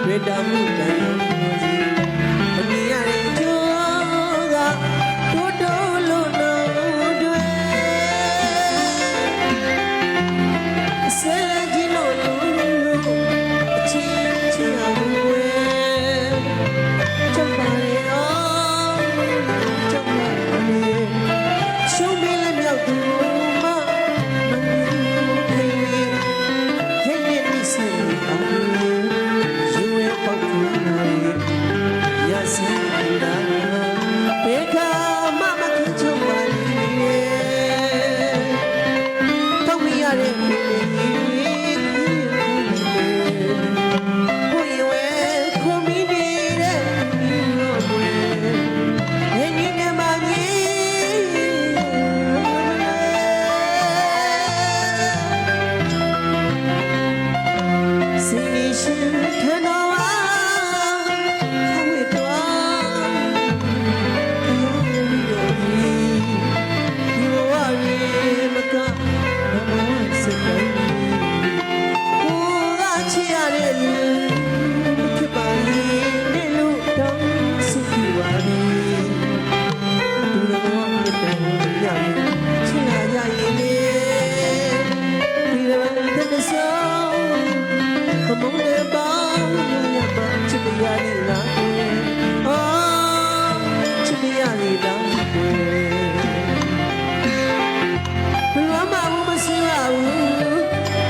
ဝေတမှုတန်ရုံစီမမြင်ရတဲ့ကျိုးကတိုးတိုးလို့တော့တွေဆဲကြီးလို့အချင်းချင်းအောင်ဝဲချက်ပါလေအောင်ချက်ပါလေရှုံးပြီးလည်းမြောက်သူမ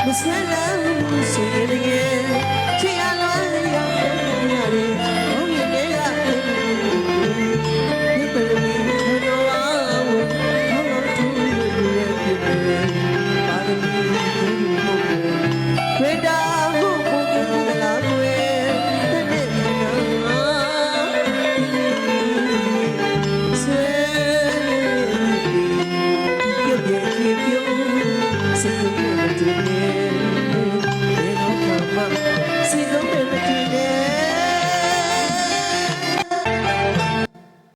Must I love you, say it again.